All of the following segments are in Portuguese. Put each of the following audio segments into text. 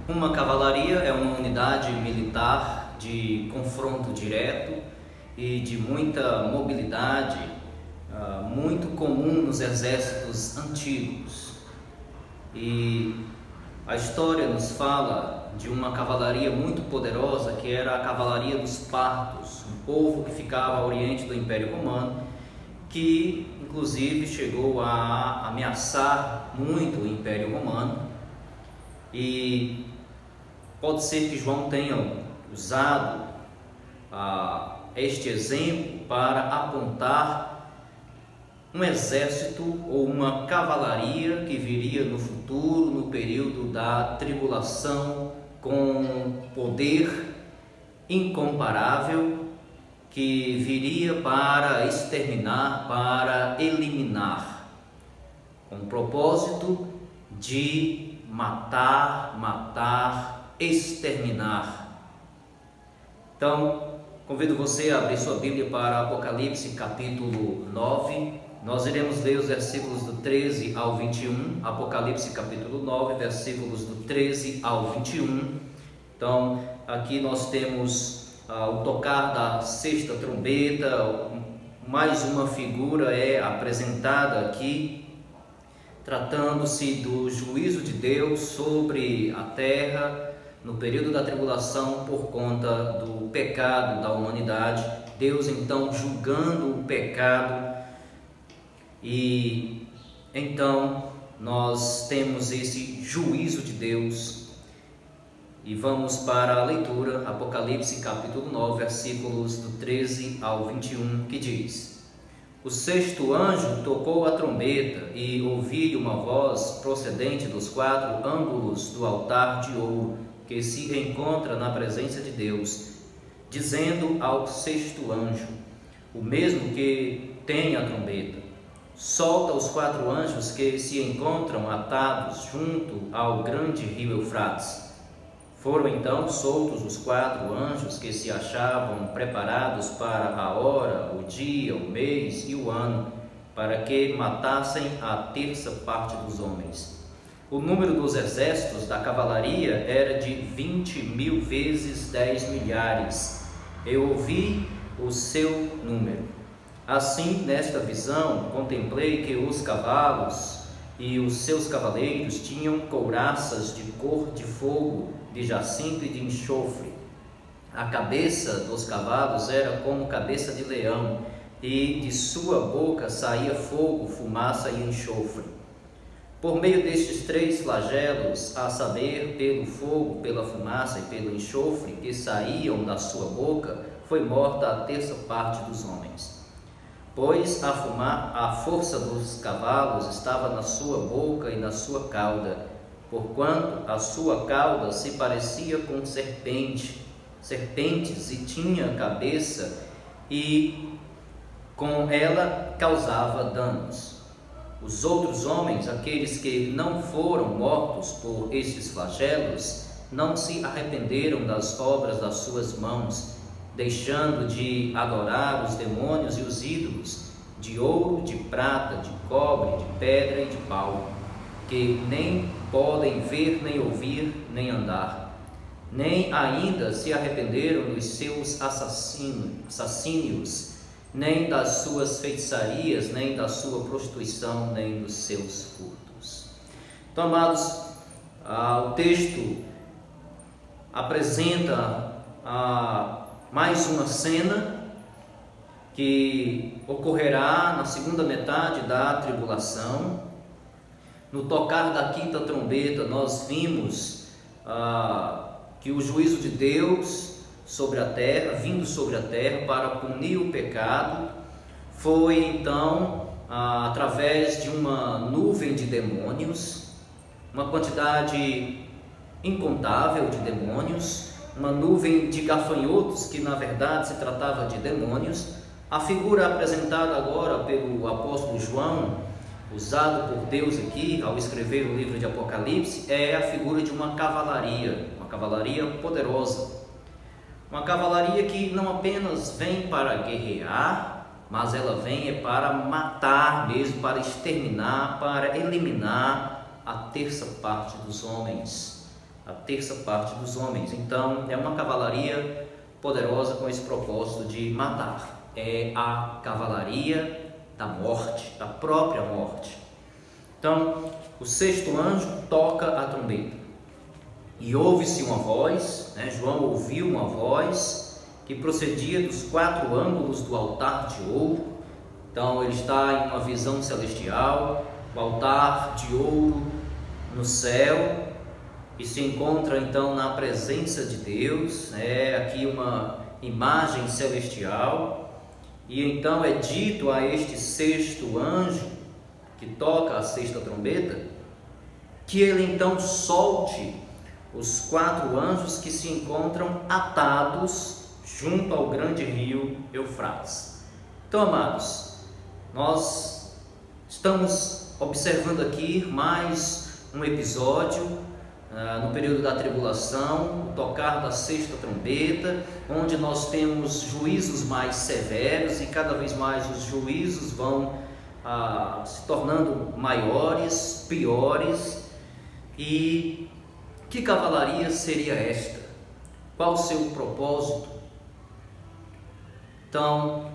Uma cavalaria é uma unidade militar de confronto direto e de muita mobilidade, muito comum nos exércitos antigos. E a história nos fala de uma cavalaria muito poderosa que era a cavalaria dos partos, um povo que ficava ao oriente do Império Romano, que inclusive chegou a ameaçar muito o Império Romano. E pode ser que João tenha usado este exemplo para apontar um exército ou uma cavalaria que viria no futuro, no período da tribulação, com poder incomparável, que viria para exterminar, para eliminar, com o propósito de matar, exterminar. Então, convido você a abrir sua Bíblia para Apocalipse capítulo 9. Nós iremos ler os versículos do 13 ao 21, Apocalipse capítulo 9, versículos do 13 ao 21. Então, aqui nós temos o tocar da sexta trombeta, mais uma figura é apresentada aqui, tratando-se do juízo de Deus sobre a terra no período da tribulação por conta do pecado da humanidade. Deus então julgando o pecado, e então nós temos esse juízo de Deus. E vamos para a leitura, Apocalipse capítulo 9, versículos do 13 ao 21, que diz: O sexto anjo tocou a trombeta, e ouvi uma voz procedente dos quatro ângulos do altar de ouro, que se encontra na presença de Deus, dizendo ao sexto anjo, o mesmo que tem a trombeta: solta os quatro anjos que se encontram atados junto ao grande rio Eufrates. Foram então soltos os quatro anjos que se achavam preparados para a hora, o dia, o mês e o ano, para que matassem a terça parte dos homens. O número dos exércitos da cavalaria era de 20.000 vezes 10 milhares. Eu ouvi o seu número. Assim, nesta visão, contemplei que os cavalos e os seus cavaleiros tinham couraças de cor de fogo, de jacinto e de enxofre. A cabeça dos cavalos era como cabeça de leão, e de sua boca saía fogo, fumaça e enxofre. Por meio destes três flagelos, a saber, pelo fogo, pela fumaça e pelo enxofre que saíam da sua boca, foi morta a terça parte dos homens. Pois a força dos cavalos estava na sua boca e na sua cauda, porquanto a sua cauda se parecia com serpentes, e tinha cabeça, e com ela causava danos. Os outros homens, aqueles que não foram mortos por estes flagelos, não se arrependeram das obras das suas mãos, deixando de adorar os demônios e os ídolos, de ouro, de prata, de cobre, de pedra e de pau, que nem podem ver, nem ouvir, nem andar. Nem ainda se arrependeram dos seus assassínios, nem das suas feitiçarias, nem da sua prostituição, nem dos seus furtos. Então, amados, o texto apresenta mais uma cena que ocorrerá na segunda metade da tribulação. No tocar da quinta trombeta, nós vimos que o juízo de Deus sobre a terra, vindo sobre a terra para punir o pecado, foi então através de uma nuvem de demônios, uma quantidade incontável de demônios, uma nuvem de gafanhotos, que na verdade se tratava de demônios. A figura apresentada agora pelo apóstolo João, usado por Deus aqui ao escrever o livro de Apocalipse, é a figura de uma cavalaria poderosa. Uma cavalaria que não apenas vem para guerrear, mas ela vem para matar mesmo, para exterminar, para eliminar a terça parte dos homens. a terça parte dos homens. Então é uma cavalaria poderosa com esse propósito de matar. É a cavalaria da morte, da própria morte. Então o sexto anjo toca a trombeta e ouve-se uma voz, João ouviu uma voz que procedia dos 4 ângulos do altar de ouro. Então ele está em uma visão celestial, o altar de ouro no céu, e se encontra então na presença de Deus. Aqui uma imagem celestial, e então é dito a este sexto anjo que toca a sexta trombeta que ele então solte os 4 anjos que se encontram atados junto ao grande rio Eufrates. Então, amados, nós estamos observando aqui mais um episódio no período da tribulação, o tocar da sexta trombeta, onde nós temos juízos mais severos, e cada vez mais os juízos vão se tornando maiores, piores. E que cavalaria seria esta? Qual o seu propósito? Então,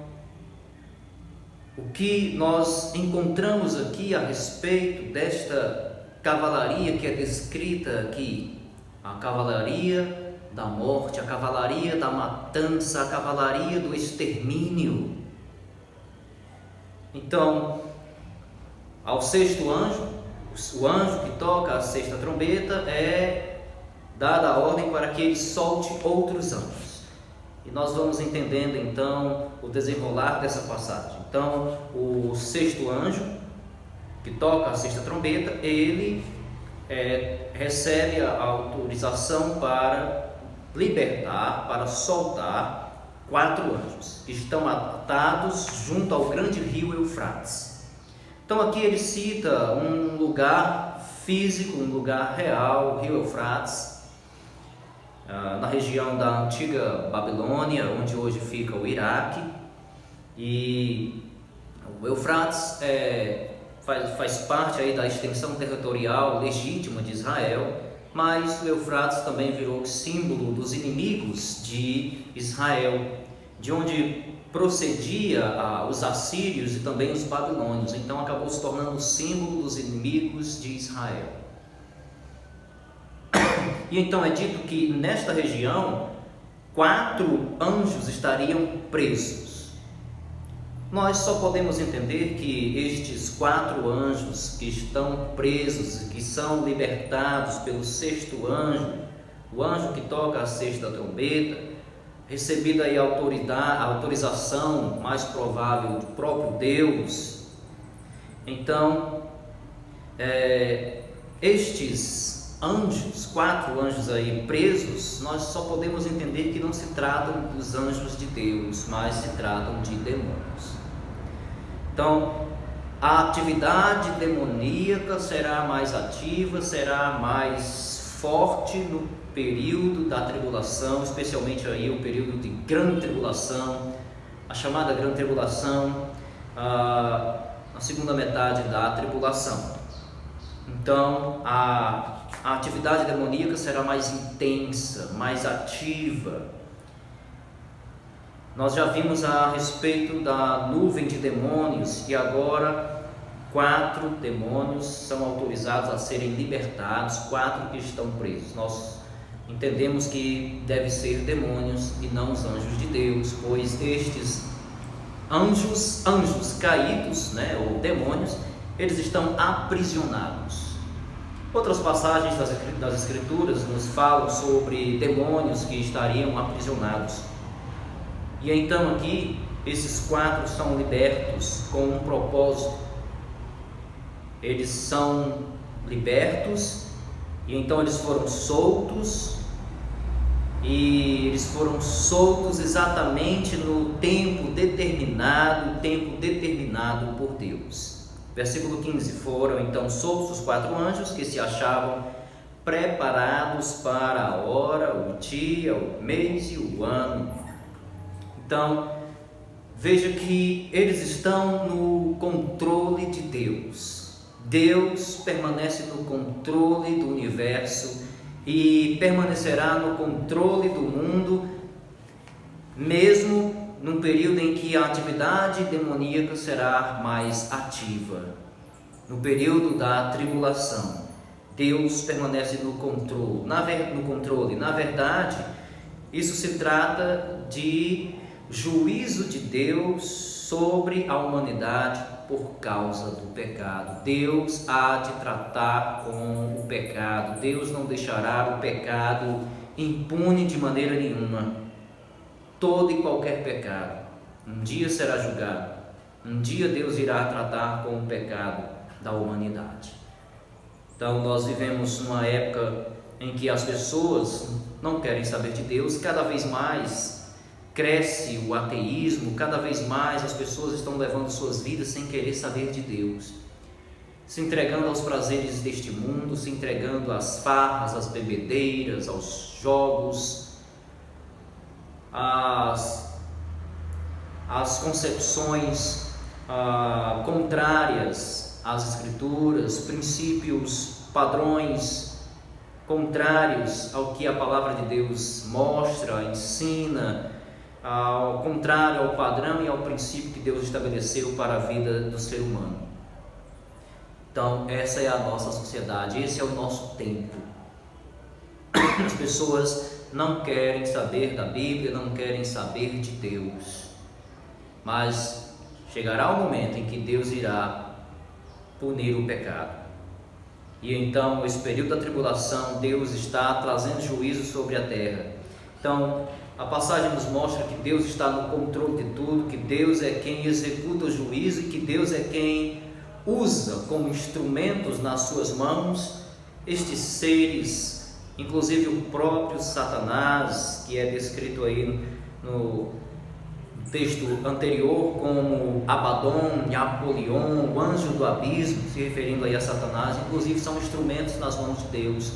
o que nós encontramos aqui a respeito desta cavalaria que é descrita aqui? A cavalaria da morte, a cavalaria da matança, a cavalaria do extermínio. Então, ao sexto anjo, o anjo que toca a sexta trombeta, é dada a ordem para que ele solte outros anjos. E nós vamos entendendo então o desenrolar dessa passagem. Então, o sexto anjo que toca a sexta trombeta, ele recebe a autorização para libertar, para soltar 4 anjos que estão atados junto ao grande rio Eufrates. Então aqui ele cita um lugar físico, um lugar real, o rio Eufrates, na região da antiga Babilônia, onde hoje fica o Iraque. E o Eufrates faz parte aí da extensão territorial legítima de Israel, mas o Eufrates também virou símbolo dos inimigos de Israel, de onde procedia os assírios e também os babilônios. Então acabou se tornando símbolo dos inimigos de Israel. E então é dito que nesta região 4 anjos estariam presos. Nós só podemos entender que estes 4 anjos que estão presos e que são libertados pelo sexto anjo, o anjo que toca a sexta trombeta, recebida aí a autorização mais provável do próprio Deus. Então, estes anjos, 4 anjos aí presos, nós só podemos entender que não se tratam dos anjos de Deus, mas se tratam de demônios. Então, a atividade demoníaca será mais ativa, será mais forte no período da tribulação, especialmente aí o período de grande tribulação, a chamada grande tribulação, na segunda metade da tribulação. Então a atividade demoníaca será mais intensa, mais ativa. Nós já vimos a respeito da nuvem de demônios, e agora 4 demônios são autorizados a serem libertados, 4 que estão presos. Nós entendemos que deve ser demônios e não os anjos de Deus, pois estes anjos caídos, ou demônios, eles estão aprisionados. Outras passagens das Escrituras nos falam sobre demônios que estariam aprisionados. E então aqui, esses 4 são libertos com um propósito. Eles são libertos, e então eles foram soltos, e eles foram soltos exatamente no tempo determinado por Deus. Versículo 15: foram então soltos os 4 anjos que se achavam preparados para a hora, o dia, o mês e o ano. Então, veja que eles estão no controle de Deus. Deus permanece no controle do universo, e permanecerá no controle do mundo, mesmo num período em que a atividade demoníaca será mais ativa. No período da tribulação, Deus permanece no controle. Na verdade, isso se trata de juízo de Deus sobre a humanidade por causa do pecado. Deus há de tratar com o pecado. Deus não deixará o pecado impune de maneira nenhuma. Todo e qualquer pecado um dia será julgado. Um dia Deus irá tratar com o pecado da humanidade. Então nós vivemos numa época em que as pessoas não querem saber de Deus. Cada vez mais cresce o ateísmo, cada vez mais as pessoas estão levando suas vidas sem querer saber de Deus, se entregando aos prazeres deste mundo, se entregando às farras, às bebedeiras, aos jogos, às concepções contrárias às Escrituras, princípios, padrões contrários ao que a palavra de Deus mostra, ensina, ao contrário ao padrão e ao princípio que Deus estabeleceu para a vida do ser humano. Então, essa é a nossa sociedade, esse é o nosso tempo. As pessoas não querem saber da Bíblia, não querem saber de Deus, mas chegará o momento em que Deus irá punir o pecado. E então, esse período da tribulação, Deus está trazendo juízo sobre a terra. Então, a passagem nos mostra que Deus está no controle de tudo, que Deus é quem executa o juízo e que Deus é quem usa como instrumentos nas suas mãos estes seres, inclusive o próprio Satanás, que é descrito aí no texto anterior como Abaddon e Apolion, o anjo do abismo, se referindo aí a Satanás. Inclusive são instrumentos nas mãos de Deus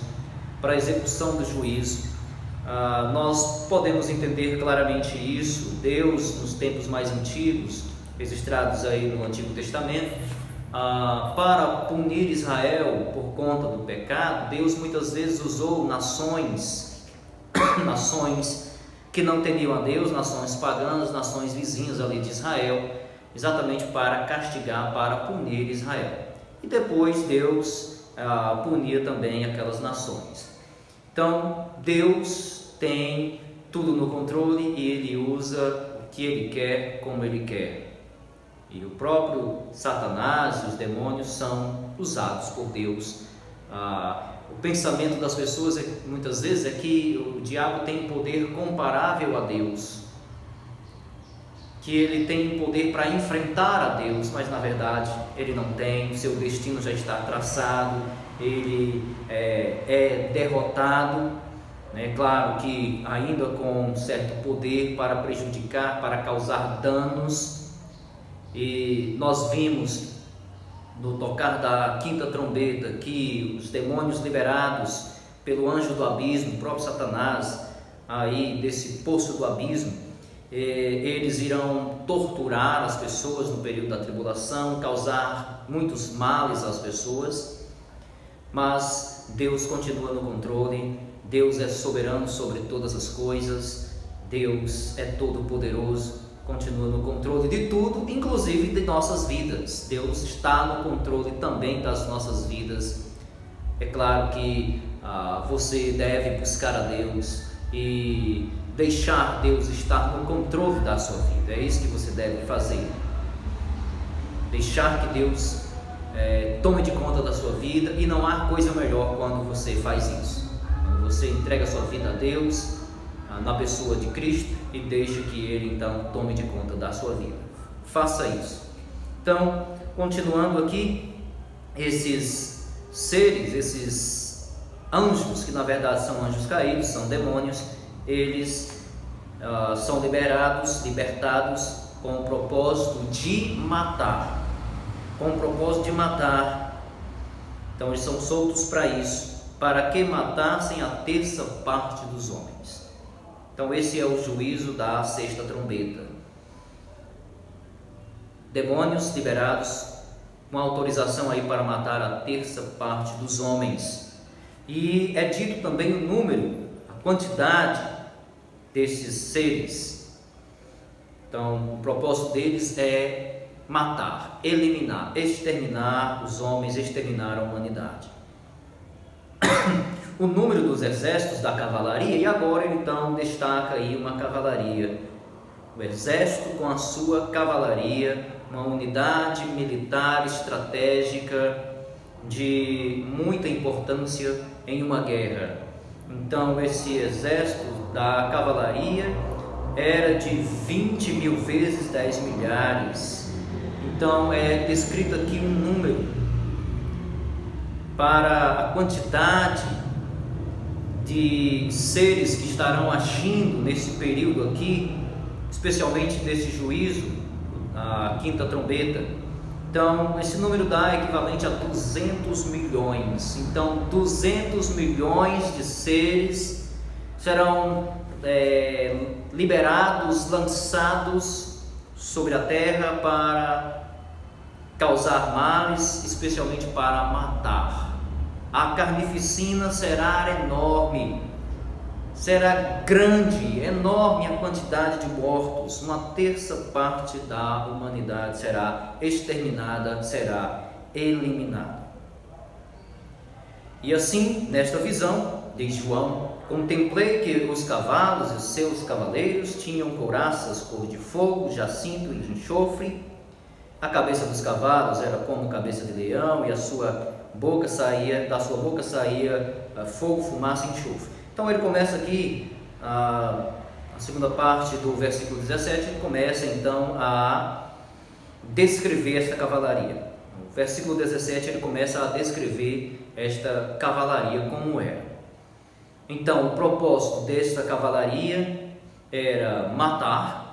para a execução do juízo. Nós podemos entender claramente isso. Deus, nos tempos mais antigos, registrados aí no Antigo Testamento, para punir Israel por conta do pecado, Deus muitas vezes usou nações que não temiam a Deus, nações pagãs, nações vizinhas ali de Israel, exatamente para castigar, para punir Israel. E depois Deus punia também aquelas nações. Então Deus tem tudo no controle e Ele usa o que Ele quer, como Ele quer. E o próprio Satanás e os demônios são usados por Deus. O pensamento das pessoas muitas vezes é que o diabo tem poder comparável a Deus, que ele tem poder para enfrentar a Deus, mas na verdade ele não tem. O seu destino já está traçado, ele é derrotado, né? Claro que ainda com certo poder para prejudicar, para causar danos. E nós vimos no tocar da quinta trombeta que os demônios liberados pelo anjo do abismo, o próprio Satanás, aí desse poço do abismo, eles irão torturar as pessoas no período da tribulação, causar muitos males às pessoas, mas Deus continua no controle. Deus é soberano sobre todas as coisas, Deus é todo poderoso, continua no controle de tudo, inclusive de nossas vidas. Deus está no controle também das nossas vidas. É claro que você deve buscar a Deus e deixar Deus estar no controle da sua vida. É isso que você deve fazer. Deixar que Deus tome de conta da sua vida, e não há coisa melhor quando você faz isso. Quando você entrega a sua vida a Deus, na pessoa de Cristo, e deixa que Ele então tome de conta da sua vida. Faça isso. Então, continuando aqui, esses seres, esses anjos, que na verdade são anjos caídos, são demônios, eles são libertados com o propósito de matar. Então eles são soltos para isso, para que matassem a terça parte dos homens. Então esse é o juízo da sexta trombeta. Demônios liberados com autorização aí para matar a terça parte dos homens. E é dito também o número, a quantidade desses seres. Então, o propósito deles é matar, eliminar, exterminar os homens, exterminar a humanidade. O número dos exércitos da cavalaria, e agora ele então destaca aí uma cavalaria, o exército com a sua cavalaria, uma unidade militar estratégica de muita importância em uma guerra. Então esse exército da cavalaria era de 20 mil vezes 10 milhares. Então é descrito aqui um número para a quantidade de seres que estarão agindo nesse período aqui, especialmente desse juízo, a quinta trombeta. Então esse número dá equivalente a 200 milhões. Então 200 milhões de seres serão liberados, lançados sobre a terra para causar males, especialmente para matar. A carnificina será enorme, será grande, enorme a quantidade de mortos. Uma terça parte da humanidade será exterminada, será eliminada. E assim, nesta visão, diz João, contemplei que os cavalos e seus cavaleiros tinham couraças cor de fogo, jacinto e enxofre. A cabeça dos cavalos era como cabeça de leão, e da sua boca saía fogo, fumaça e enxofre. Então ele começa aqui, a segunda parte do versículo 17, ele começa então a descrever esta cavalaria. No versículo 17 ele começa a descrever esta cavalaria como era. Então o propósito desta cavalaria era matar.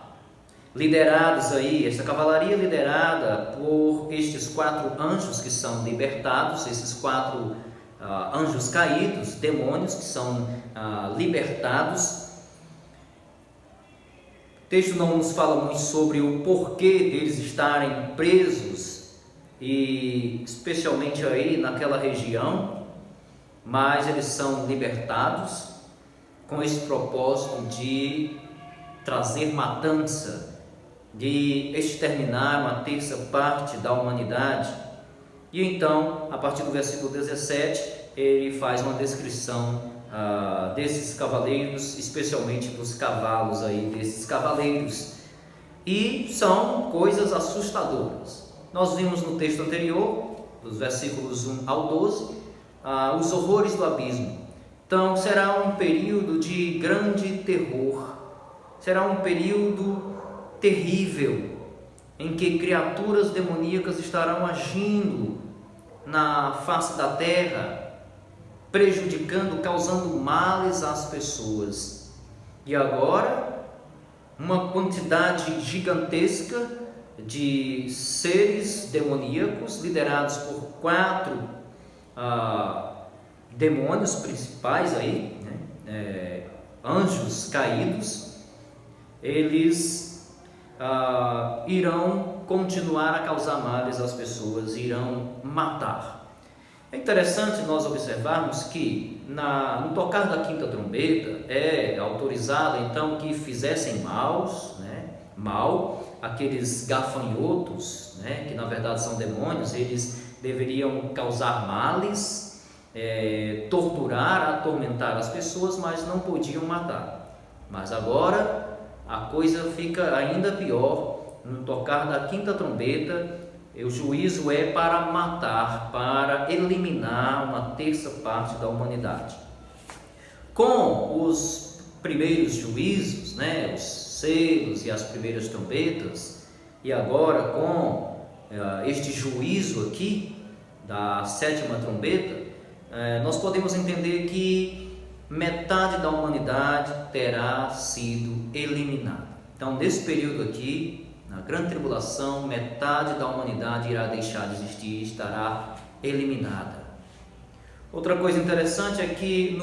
Esta cavalaria liderada por estes 4 anjos que são libertados, esses 4 anjos caídos, demônios que são libertados. O texto não nos fala muito sobre o porquê deles estarem presos, e especialmente aí naquela região, mas eles são libertados com esse propósito de trazer matança, de exterminar uma terça parte da humanidade. E então, a partir do versículo 17, ele faz uma descrição desses cavaleiros, especialmente dos cavalos aí, desses cavaleiros. E são coisas assustadoras. Nós vimos no texto anterior, dos versículos 1 ao 12, os horrores do abismo. Então, será um período de grande terror, será um período terrível, em que criaturas demoníacas estarão agindo na face da terra, prejudicando, causando males às pessoas. E agora, uma quantidade gigantesca de seres demoníacos, liderados por 4 demônios principais aí, né? Anjos caídos, eles irão continuar a causar males às pessoas, irão matar. É interessante nós observarmos que no tocar da quinta trombeta é autorizado então que fizessem mal aqueles gafanhotos, que na verdade são demônios. Eles deveriam causar males, torturar, atormentar as pessoas, mas não podiam matar. Mas agora a coisa fica ainda pior. No tocar da quinta trombeta, o juízo é para matar, para eliminar uma terça parte da humanidade. Com os primeiros juízos, os selos e as primeiras trombetas, e agora com este juízo aqui da 7ª trombeta, nós podemos entender que metade da humanidade terá sido eliminada. Então, nesse período aqui, na grande tribulação, metade da humanidade irá deixar de existir, estará eliminada. Outra coisa interessante é que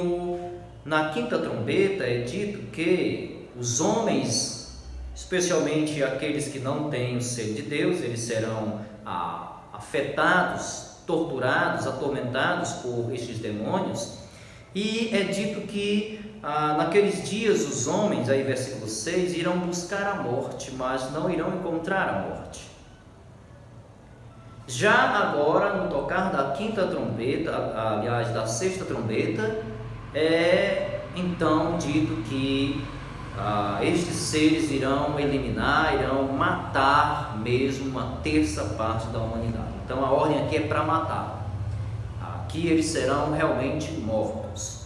na quinta trombeta é dito que os homens, especialmente aqueles que não têm o selo de Deus, eles serão afetados, torturados, atormentados por estes demônios. E é dito que naqueles dias os homens, aí versículo 6, irão buscar a morte, mas não irão encontrar a morte. Já agora, no tocar da quinta trombeta, aliás, da sexta trombeta, é então dito que estes seres irão eliminar, irão matar mesmo uma terça parte da humanidade. Então a ordem aqui é para matar. Aqui eles serão realmente mortos.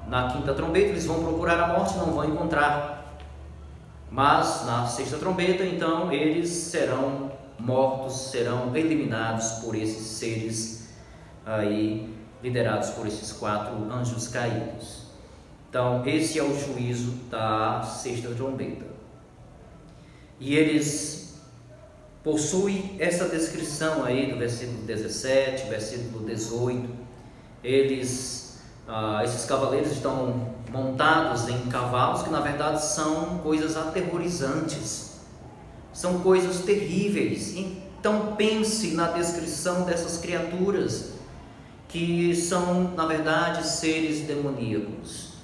Na quinta trombeta eles vão procurar a morte, não vão encontrar. Mas na sexta trombeta, então, eles serão mortos, serão eliminados por esses seres aí, liderados por esses 4 anjos caídos. Então, esse é o juízo da sexta trombeta. E eles possuem essa descrição aí do versículo 17, versículo 18. Esses cavaleiros estão montados em cavalos que na verdade são coisas aterrorizantes, são coisas terríveis. Então pense na descrição dessas criaturas, que são na verdade seres demoníacos.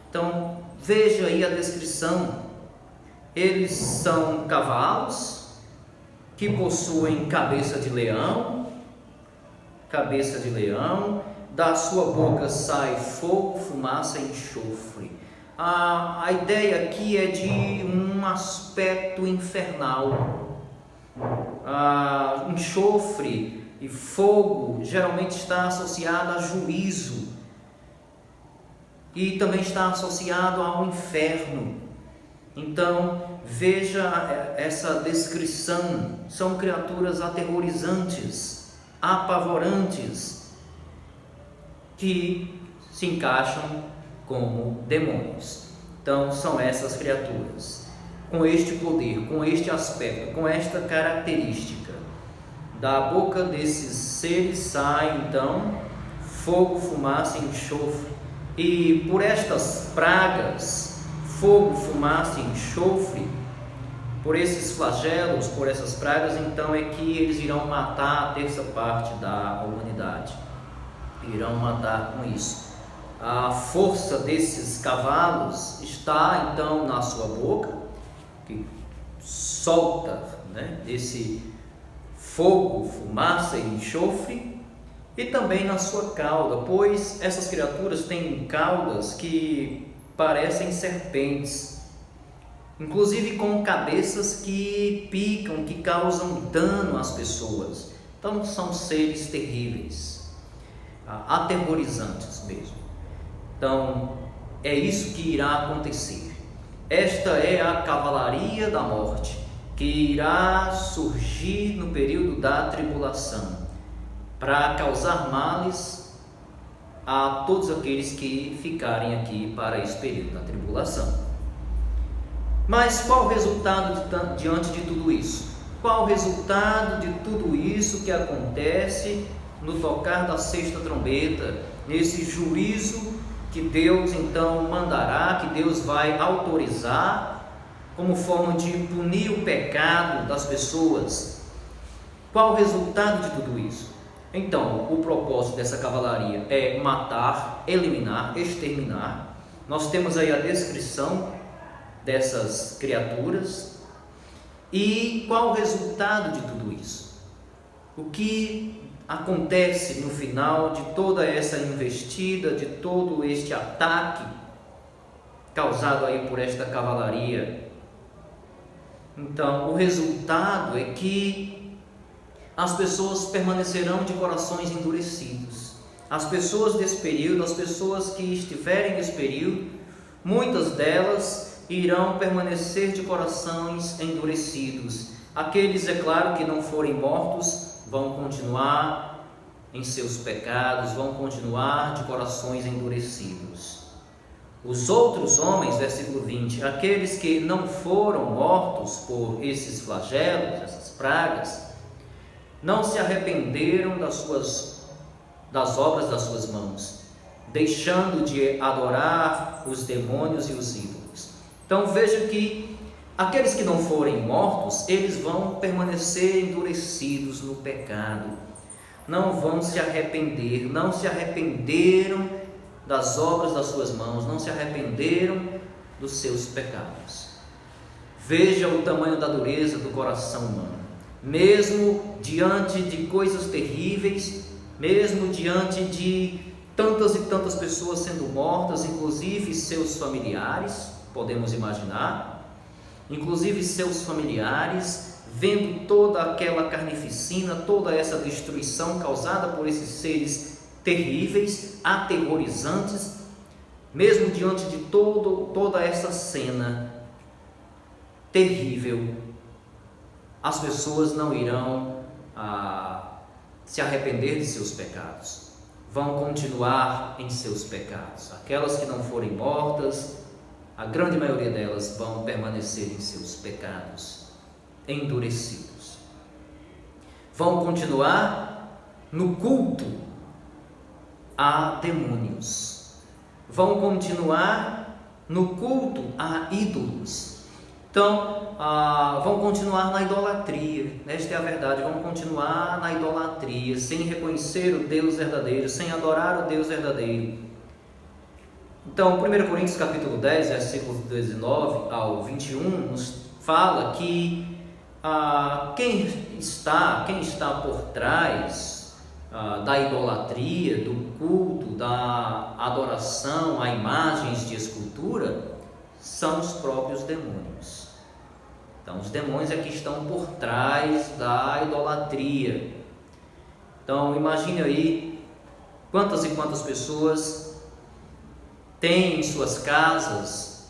Então veja aí a descrição. Eles são cavalos que possuem cabeça de leão, da sua boca sai fogo, fumaça e enxofre. A ideia aqui é de um aspecto infernal. Enxofre e fogo geralmente está associado a juízo e também está associado ao inferno. Então veja essa descrição. São criaturas aterrorizantes, apavorantes, que se encaixam como demônios. Então são essas criaturas, com este poder, com este aspecto, com esta característica. Da boca desses seres sai então fogo, fumaça e enxofre. E por estas pragas, fogo, fumaça e enxofre, por esses flagelos, por essas pragas, então é que eles irão matar a terça parte da humanidade. Irão matar com isso. A força desses cavalos está então na sua boca, que solta esse fogo, fumaça e enxofre, e também na sua cauda, pois essas criaturas têm caudas que parecem serpentes, inclusive com cabeças que picam, que causam dano às pessoas. Então são seres terríveis, aterrorizantes mesmo. Então é isso que irá acontecer. Esta é a cavalaria da morte, que irá surgir no período da tribulação, para causar males a todos aqueles que ficarem aqui para esse período da tribulação. Mas qual o resultado diante de tudo isso? Qual o resultado de tudo isso que acontece no tocar da sexta trombeta, nesse juízo que Deus então mandará, que Deus vai autorizar como forma de punir o pecado das pessoas? Qual o resultado de tudo isso? Então, o propósito dessa cavalaria é matar, eliminar, exterminar. Nós temos aí a descrição dessas criaturas. E qual o resultado de tudo isso? O que acontece no final de toda essa investida, de todo este ataque causado aí por esta cavalaria? Então, o resultado é que as pessoas permanecerão de corações endurecidos. As pessoas desse período, as pessoas que estiverem nesse período, muitas delas irão permanecer de corações endurecidos. Aqueles, é claro, que não forem mortos, vão continuar em seus pecados, vão continuar de corações endurecidos. Os outros homens, versículo 20, aqueles que não foram mortos por esses flagelos, essas pragas, não se arrependeram das obras das suas mãos, deixando de adorar os demônios e os ídolos. Então veja que aqueles que não forem mortos, eles vão permanecer endurecidos no pecado, não vão se arrepender, não se arrependeram das obras das suas mãos, não se arrependeram dos seus pecados. Veja o tamanho da dureza do coração humano. Mesmo diante de coisas terríveis, mesmo diante de tantas e tantas pessoas sendo mortas, inclusive seus familiares, podemos imaginar, inclusive seus familiares, vendo toda aquela carnificina, toda essa destruição causada por esses seres terríveis, aterrorizantes, mesmo diante de toda essa cena terrível, as pessoas não irão se arrepender de seus pecados, vão continuar em seus pecados. Aquelas que não forem mortas, a grande maioria delas vão permanecer em seus pecados, endurecidos. Vão continuar no culto a demônios, vão continuar no culto a ídolos. Então, vão continuar na idolatria, esta é a verdade, vão continuar na idolatria, sem reconhecer o Deus verdadeiro, sem adorar o Deus verdadeiro. Então, 1 Coríntios capítulo 10, versículos 19 ao 21, nos fala que quem está por trás da idolatria, do culto, da adoração a imagens de escultura, são os próprios demônios. Então, os demônios é que estão por trás da idolatria. Então, imagine aí quantas e quantas pessoas têm em suas casas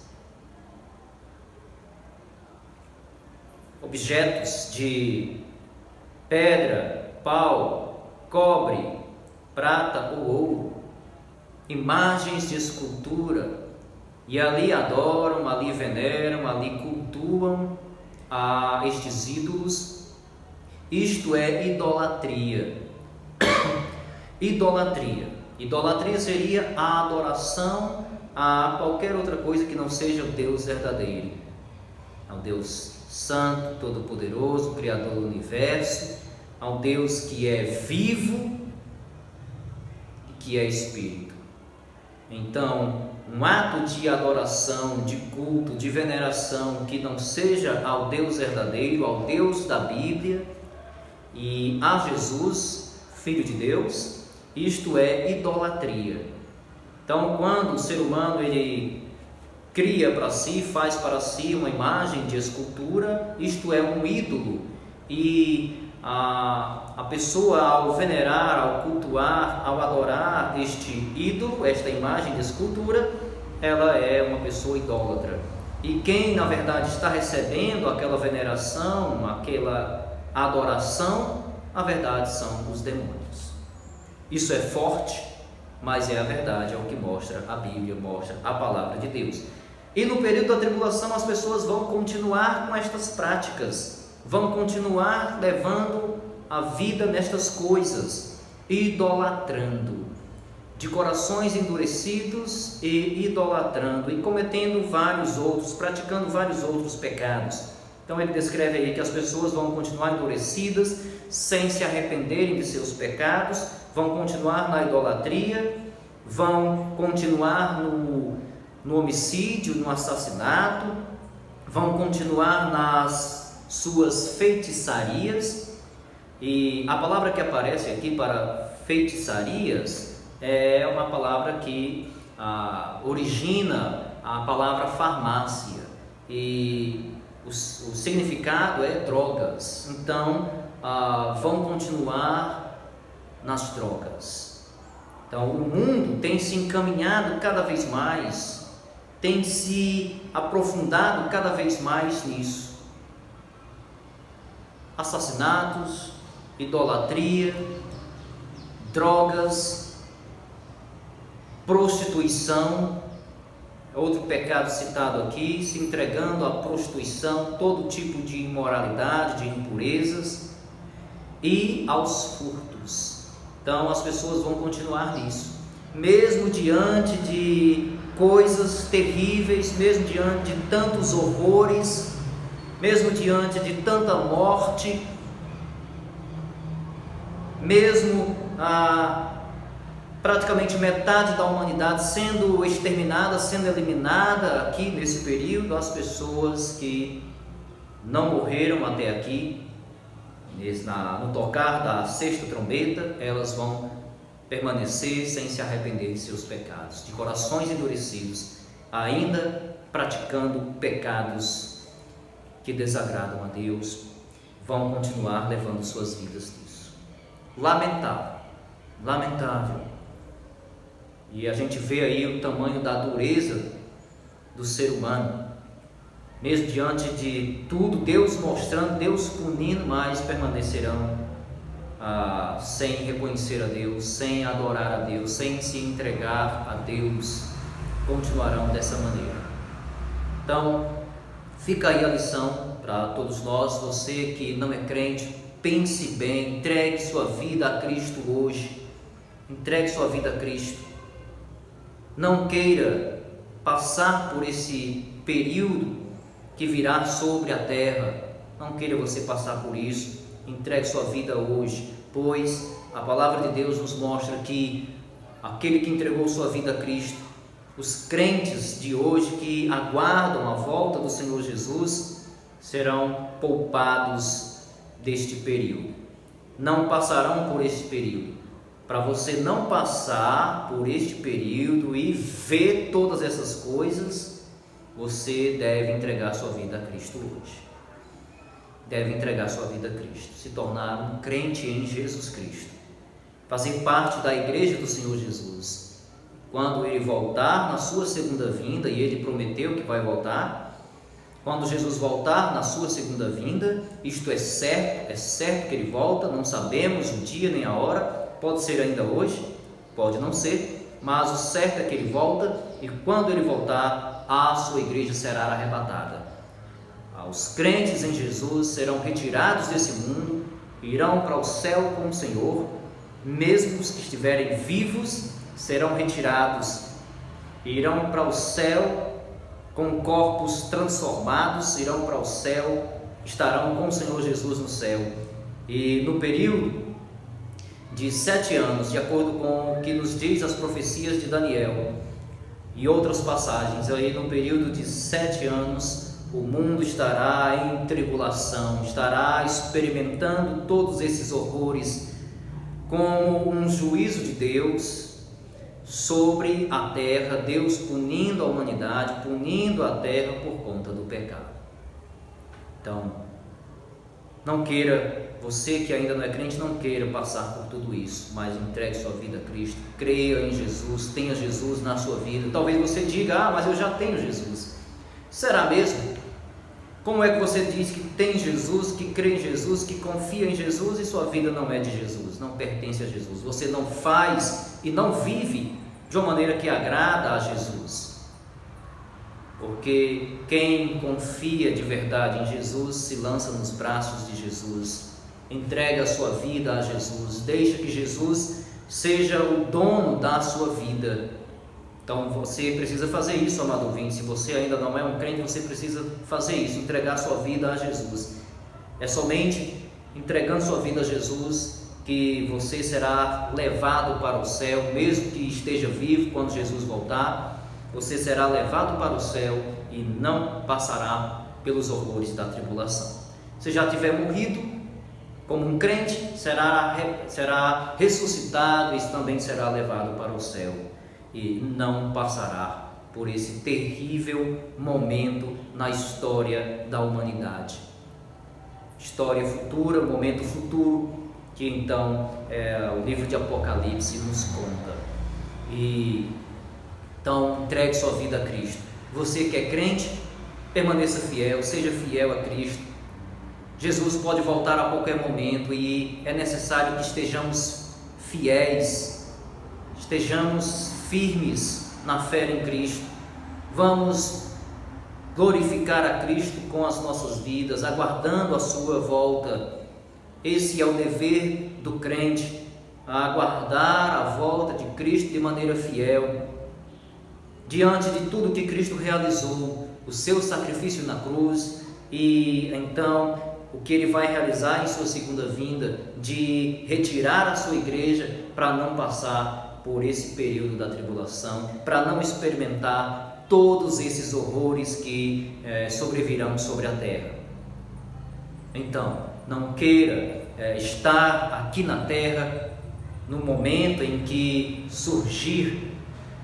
objetos de pedra, pau, cobre, prata ou ouro, imagens de escultura, e ali adoram, ali veneram, ali cultuam a estes ídolos. Isto é idolatria. Idolatria seria a adoração a qualquer outra coisa que não seja o Deus verdadeiro, ao Deus santo, todo-poderoso, criador do universo, ao Deus que é vivo e que é espírito. Então, um ato de adoração, de culto, de veneração que não seja ao Deus verdadeiro, ao Deus da Bíblia e a Jesus, Filho de Deus, isto é idolatria. Então, quando o ser humano ele cria para si, faz para si uma imagem de escultura, isto é um ídolo, e a pessoa, ao venerar, ao cultuar, ao adorar este ídolo, esta imagem de escultura, ela é uma pessoa idólatra. E quem na verdade está recebendo aquela veneração, aquela adoração, na verdade são os demônios. Isso é forte, mas é a verdade, é o que mostra a Bíblia, mostra a palavra de Deus. E no período da tribulação as pessoas vão continuar com estas práticas, vão continuar levando a vida nestas coisas, idolatrando, de corações endurecidos e idolatrando, e cometendo vários outros, praticando vários outros pecados. Então ele descreve aí que as pessoas vão continuar endurecidas, sem se arrependerem de seus pecados, vão continuar na idolatria, vão continuar no homicídio, no assassinato, vão continuar nas suas feitiçarias. E a palavra que aparece aqui para feitiçarias é uma palavra que origina a palavra farmácia, e o significado é drogas. Então vão continuar nas drogas. Então o mundo tem se encaminhado cada vez mais, tem se aprofundado cada vez mais nisso. Assassinatos, idolatria, drogas, prostituição, outro pecado citado aqui, se entregando à prostituição, todo tipo de imoralidade, de impurezas, e aos furtos. Então as pessoas vão continuar nisso, mesmo diante de coisas terríveis, mesmo diante de tantos horrores, mesmo diante de tanta morte, mesmo praticamente metade da humanidade sendo exterminada, sendo eliminada aqui nesse período, as pessoas que não morreram até aqui, no tocar da sexta trombeta, elas vão permanecer sem se arrepender de seus pecados, de corações endurecidos, ainda praticando pecados que desagradam a Deus, vão continuar levando suas vidas nisso. Lamentável, lamentável. E a gente vê aí o tamanho da dureza do ser humano. Mesmo diante de tudo, Deus mostrando, Deus punindo, mas permanecerão sem reconhecer a Deus, sem adorar a Deus, sem se entregar a Deus, continuarão dessa maneira. Então, fica aí a lição para todos nós. Você que não é crente, pense bem, entregue sua vida a Cristo hoje, entregue sua vida a Cristo. Não queira passar por esse período que virá sobre a terra, não queira você passar por isso. Entregue sua vida hoje, pois a palavra de Deus nos mostra que aquele que entregou sua vida a Cristo, os crentes de hoje que aguardam a volta do Senhor Jesus, serão poupados deste período, não passarão por este período. Para você não passar por este período e ver todas essas coisas, você deve entregar sua vida a Cristo hoje. Deve entregar sua vida a Cristo, se tornar um crente em Jesus Cristo, fazer parte da igreja do Senhor Jesus. Quando Ele voltar na sua segunda vinda, e Ele prometeu que vai voltar, quando Jesus voltar na sua segunda vinda, isto é certo que Ele volta, não sabemos o dia nem a hora, pode ser ainda hoje, pode não ser, mas o certo é que Ele volta, e quando Ele voltar, a sua igreja será arrebatada. Os crentes em Jesus serão retirados desse mundo, irão para o céu com o Senhor. Mesmo os que estiverem vivos serão retirados, irão para o céu com corpos transformados, irão para o céu, estarão com o Senhor Jesus no céu. E no período de 7 anos, de acordo com o que nos diz as profecias de Daniel e outras passagens, aí no período de 7 anos, o mundo estará em tribulação, estará experimentando todos esses horrores como um juízo de Deus sobre a terra, Deus punindo a humanidade, punindo a terra por conta do pecado. Então, não queira, você que ainda não é crente, não queira passar por tudo isso, mas entregue sua vida a Cristo, creia em Jesus, tenha Jesus na sua vida. Talvez você diga, mas eu já tenho Jesus. Será mesmo? Como é que você diz que tem Jesus, que crê em Jesus, que confia em Jesus e sua vida não é de Jesus, não pertence a Jesus? Você não faz e não vive de uma maneira que agrada a Jesus. Porque quem confia de verdade em Jesus se lança nos braços de Jesus, entrega a sua vida a Jesus, deixa que Jesus seja o dono da sua vida. Então você precisa fazer isso, amado ouvinte. Se você ainda não é um crente, você precisa fazer isso, entregar sua vida a Jesus. É somente entregando sua vida a Jesus que você será levado para o céu, mesmo que esteja vivo quando Jesus voltar. Você será levado para o céu e não passará pelos horrores da tribulação. Se já tiver morrido como um crente, será ressuscitado e também será levado para o céu. E não passará por esse terrível momento na história da humanidade. História futura, momento futuro, que então o livro de Apocalipse nos conta. Então, entregue sua vida a Cristo. Você que é crente, permaneça fiel, seja fiel a Cristo. Jesus pode voltar a qualquer momento e é necessário que estejamos fiéis, estejamos firmes na fé em Cristo. Vamos glorificar a Cristo com as nossas vidas, aguardando a sua volta. Esse é o dever do crente, aguardar a volta de Cristo de maneira fiel, diante de tudo que Cristo realizou, o seu sacrifício na cruz, e então o que Ele vai realizar em sua segunda vinda, de retirar a sua igreja para não passar por esse período da tribulação, para não experimentar todos esses horrores que sobrevirão sobre a terra. Então, não queira estar aqui na terra no momento em que surgir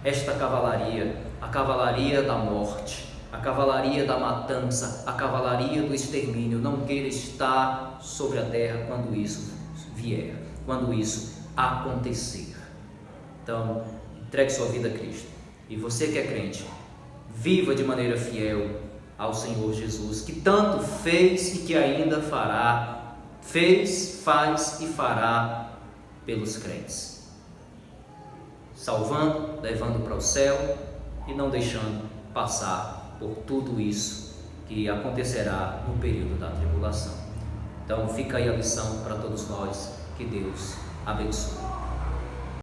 esta cavalaria, a cavalaria da morte, a cavalaria da matança, a cavalaria do extermínio. Não queira estar sobre a terra quando isso vier, quando isso acontecer. Então, entregue sua vida a Cristo. E você que é crente, viva de maneira fiel ao Senhor Jesus, que tanto fez e que ainda fará, fez, faz e fará pelos crentes, salvando, levando para o céu e não deixando passar por tudo isso que acontecerá no período da tribulação. Então fica aí a lição para todos nós, que Deus abençoe.